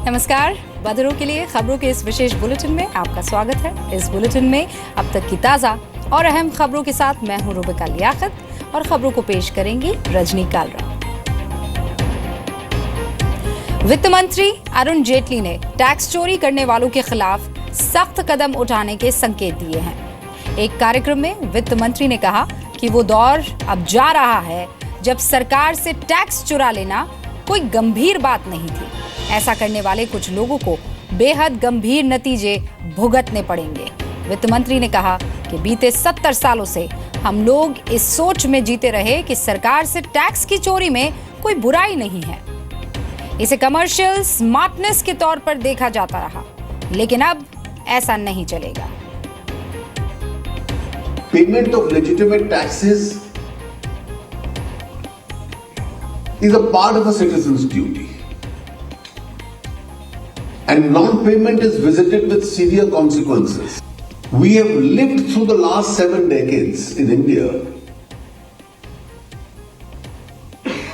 नमस्कार। बदरों के लिए खबरों के इस विशेष बुलेटिन में आपका स्वागत है। इस बुलेटिन में अब तक की ताजा और अहम खबरों के साथ मैं हूं रुबिका लियाकत और खबरों को पेश करेंगी रजनी कालरा। वित्त मंत्री अरुण जेटली ने टैक्स चोरी करने वालों के खिलाफ सख्त कदम उठाने के संकेत दिए हैं। एक कार्यक्रम में वित्त मंत्री ने कहा कि वो दौर अब जा रहा है जब सरकार से टैक्स चुरा लेना कोई गंभीर बात नहीं थी। ऐसा करने वाले कुछ लोगों को बेहद गंभीर नतीजे भुगतने पड़ेंगे। वित्त मंत्री ने कहा कि बीते 70 सालों से हम लोग इस सोच में जीते रहे कि सरकार से टैक्स की चोरी में कोई बुराई नहीं है। इसे कमर्शियल स्मार्टनेस के तौर पर देखा जाता रहा, लेकिन अब ऐसा नहीं चलेगा। Payment of legitimate taxes is a part of a citizen's duty. And non-payment is visited with severe consequences. We have lived through the last 7 decades in India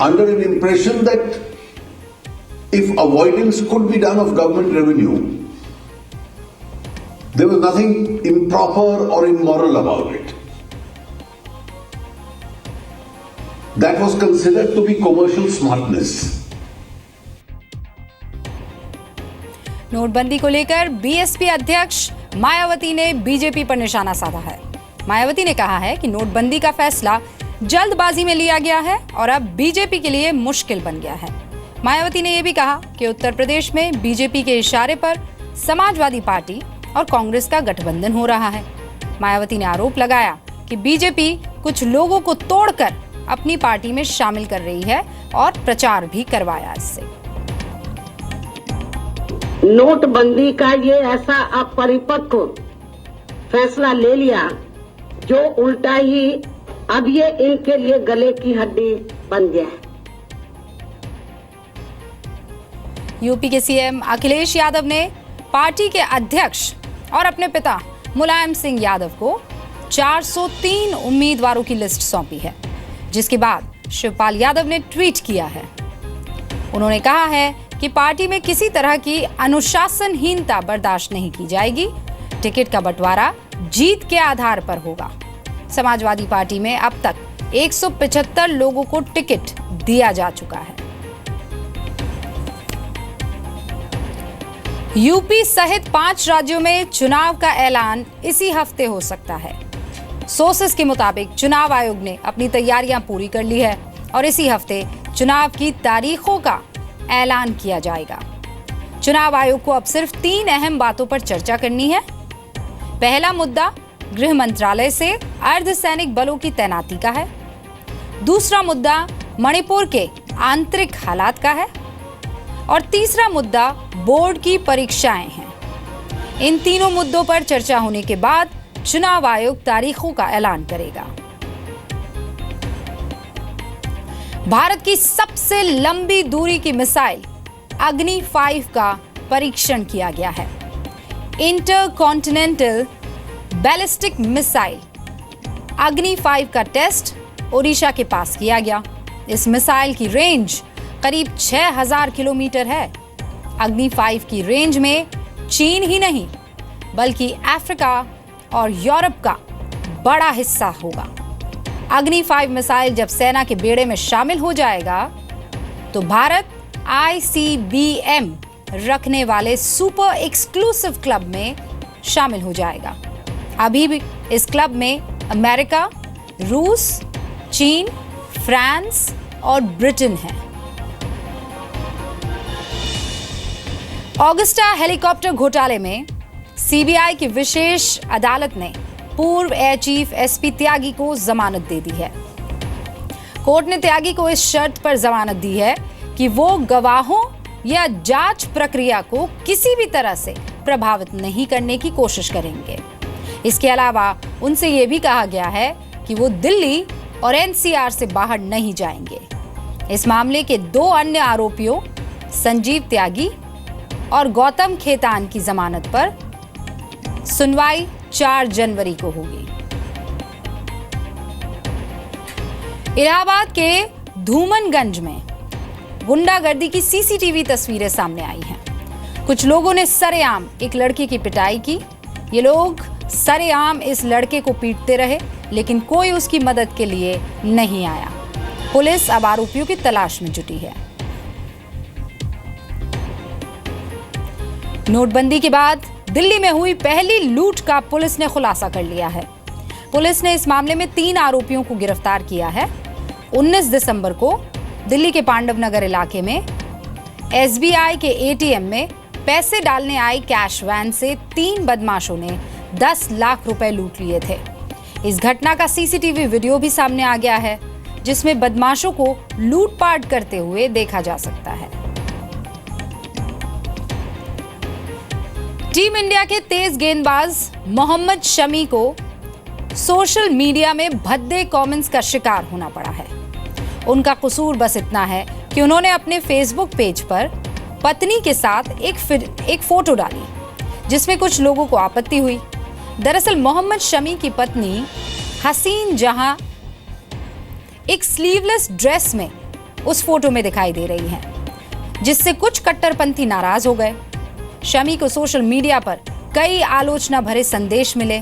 under an impression that if avoidance could be done of government revenue, there was nothing improper or immoral about it. That was considered to be commercial smartness. नोटबंदी को लेकर BSP अध्यक्ष मायावती ने BJP पर निशाना साधा है। मायावती ने कहा है कि नोटबंदी का फैसला जल्दबाजी में लिया गया है और अब बीजेपी के लिए मुश्किल बन गया है। मायावती ने यह भी कहा कि उत्तर प्रदेश में बीजेपी के इशारे पर समाजवादी पार्टी और कांग्रेस का गठबंधन हो रहा है। मायावती ने आरोप लगाया कि बीजेपी कुछ लोगों को तोड़कर अपनी पार्टी में शामिल कर रही है और प्रचार भी करवाया इससे। नोटबंदी का ये ऐसा अपरिपक्व फैसला ले लिया जो उल्टा ही अब ये इनके लिए गले की हड्डी बन गया है। यूपी के सीएम अखिलेश यादव ने पार्टी के अध्यक्ष और अपने पिता मुलायम सिंह यादव को 403 उम्मीदवारों की लिस्ट सौंपी है, जिसके बाद शिवपाल यादव ने ट्वीट किया है। उन्होंने कहा है कि पार्टी में किसी तरह की अनुशासनहीनता बर्दाश्त नहीं की जाएगी। टिकट का बंटवारा जीत के आधार पर होगा। समाजवादी पार्टी में अब तक 175 लोगों को टिकट दिया जा चुका है। यूपी सहित 5 राज्यों में चुनाव का ऐलान इसी हफ्ते हो सकता है। सोर्सेस के मुताबिक चुनाव आयोग ने अपनी तैयारियां पूरी कर ली है और इसी हफ्ते चुनाव की तारीखों का ऐलान किया जाएगा। चुनाव आयोग को अब सिर्फ 3 अहम बातों पर चर्चा करनी है। पहला मुद्दा गृह मंत्रालय से अर्धसैनिक बलों की तैनाती का है। दूसरा मुद्दा मणिपुर के आंतरिक हालात का है और तीसरा मुद्दा बोर्ड की परीक्षाएं हैं। इन तीनों मुद्दों पर चर्चा होने के बाद चुनाव आयोग तारीखों का ऐलान करेगा। भारत की सबसे लंबी दूरी की मिसाइल अग्नि 5 का परीक्षण किया गया है। इंटरकॉन्टिनेंटल बैलिस्टिक मिसाइल अग्नि 5 का टेस्ट ओडिशा के पास किया गया। इस मिसाइल की रेंज करीब 6000 किलोमीटर है। अग्नि 5 की रेंज में चीन ही नहीं बल्कि अफ्रीका और यूरोप का बड़ा हिस्सा होगा। अग्नि 5 मिसाइल जब सेना के बेड़े में शामिल हो जाएगा तो भारत ICBM रखने वाले सुपर एक्सक्लूसिव क्लब में शामिल हो जाएगा। अभी भी इस क्लब में अमेरिका, रूस, चीन, फ्रांस और ब्रिटेन है। ऑगस्टा हेलीकॉप्टर घोटाले में सीबीआई की विशेष अदालत ने पूर्व एयर चीफ SP त्यागी को जमानत दे दी है। कोर्ट ने त्यागी को इस शर्त पर जमानत दी है कि वो गवाहों या जांच प्रक्रिया को किसी भी तरह से प्रभावित नहीं करने की कोशिश करेंगे। इसके अलावा उनसे यह भी कहा गया है कि वो दिल्ली और NCR से बाहर नहीं जाएंगे। इस मामले के 2 अन्य आरोपियों संजीव त्यागी और गौतम खेतान की जमानत पर सुनवाई 4 जनवरी को होगी। इलाहाबाद के धूमनगंज में गुंडागर्दी की सीसीटीवी तस्वीरें सामने आई हैं। कुछ लोगों ने सरेआम एक लड़के की पिटाई की। ये लोग सरेआम इस लड़के को पीटते रहे, लेकिन कोई उसकी मदद के लिए नहीं आया। पुलिस अब आरोपियों की तलाश में जुटी है। नोटबंदी के बाद दिल्ली में हुई पहली लूट का पुलिस ने खुलासा कर लिया है। पुलिस ने इस मामले में 3 आरोपियों को गिरफ्तार किया है। 19 दिसंबर को दिल्ली के पांडव नगर इलाके में SBI के ATM में पैसे डालने आई कैश वैन से 3 बदमाशों ने 10 लाख रुपए लूट लिए थे। इस घटना का CCTV वीडियो भी सामने आ गया है, जिसमें बदमाशों को लूटपाट करते हुए देखा जा सकता है। टीम इंडिया के तेज गेंदबाज मोहम्मद शमी को सोशल मीडिया में भद्दे कमेंट्स का शिकार होना पड़ा है। उनका कसूर बस इतना है कि उन्होंने अपने फेसबुक पेज पर पत्नी के साथ एक फोटो डाली, जिसमें कुछ लोगों को आपत्ति हुई। दरअसल मोहम्मद शमी की पत्नी हसीन जहां एक स्लीवलेस ड्रेस में उस फोटो में दिखाई दे रही हैं, जिससे कुछ कट्टरपंथी नाराज हो गए। शमी को सोशल मीडिया पर कई आलोचना भरे संदेश मिले,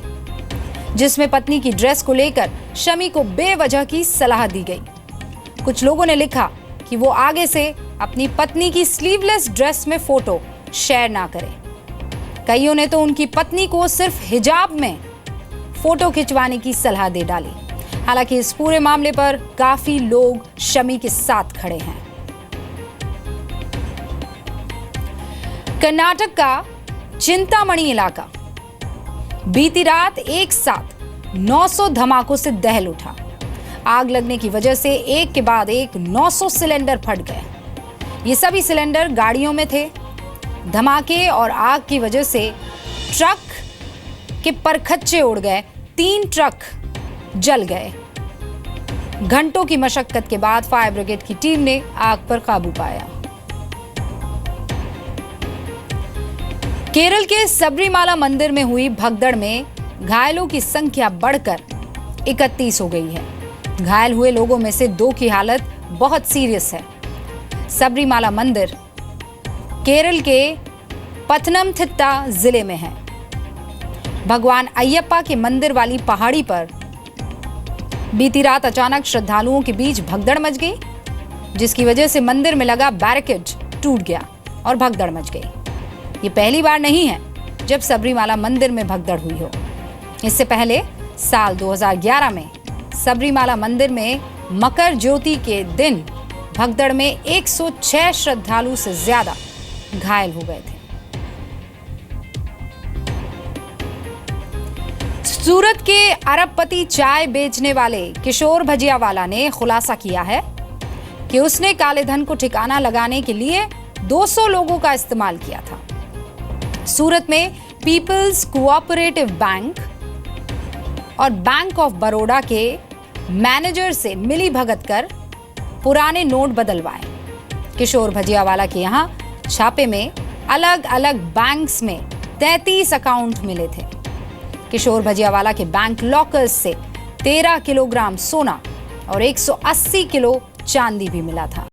जिसमें पत्नी की ड्रेस को लेकर शमी को बेवजह की सलाह दी गई। कुछ लोगों ने लिखा कि वो आगे से अपनी पत्नी की स्लीवलेस ड्रेस में फोटो शेयर ना करे। कईयों ने तो उनकी पत्नी को सिर्फ हिजाब में फोटो खिंचवाने की सलाह दे डाली। हालांकि इस पूरे मामले पर काफी लोग शमी के साथ खड़े हैं। कर्नाटक का चिंतामणि इलाका बीती रात एक साथ 900 धमाकों से दहल उठा। आग लगने की वजह से एक के बाद एक 900 सिलेंडर फट गए। ये सभी सिलेंडर गाड़ियों में थे। धमाके और आग की वजह से ट्रक के परखच्चे उड़ गए। 3 ट्रक जल गए। घंटों की मशक्कत के बाद फायर ब्रिगेड की टीम ने आग पर काबू पाया। केरल के सबरीमाला मंदिर में हुई भगदड़ में घायलों की संख्या बढ़कर 31 हो गई है। घायल हुए लोगों में से 2 की हालत बहुत सीरियस है। सबरीमाला मंदिर केरल के पथनमथिट्टा जिले में है। भगवान अयप्पा के मंदिर वाली पहाड़ी पर बीती रात अचानक श्रद्धालुओं के बीच भगदड़ मच गई, जिसकी वजह से मंदिर में लगा बैरिकेड टूट गया और भगदड़ मच गई। ये पहली बार नहीं है जब सबरीमाला मंदिर में भगदड़ हुई हो। इससे पहले साल 2011 में सबरीमाला मंदिर में मकर ज्योति के दिन भगदड़ में 106 श्रद्धालु से ज्यादा घायल हो गए थे। सूरत के अरबपति चाय बेचने वाले किशोर भजियावाला ने खुलासा किया है कि उसने काले धन को ठिकाना लगाने के लिए 200 लोगों का इस्तेमाल किया था। सूरत में पीपल्स कोऑपरेटिव बैंक और बैंक ऑफ बड़ौदा के मैनेजर से मिली भगत कर पुराने नोट बदलवाए। किशोर भजियावाला के यहां छापे में अलग अलग बैंक्स में 33 अकाउंट मिले थे। किशोर भजियावाला के बैंक लॉकर्स से 13 किलोग्राम सोना और 180 किलो चांदी भी मिला था।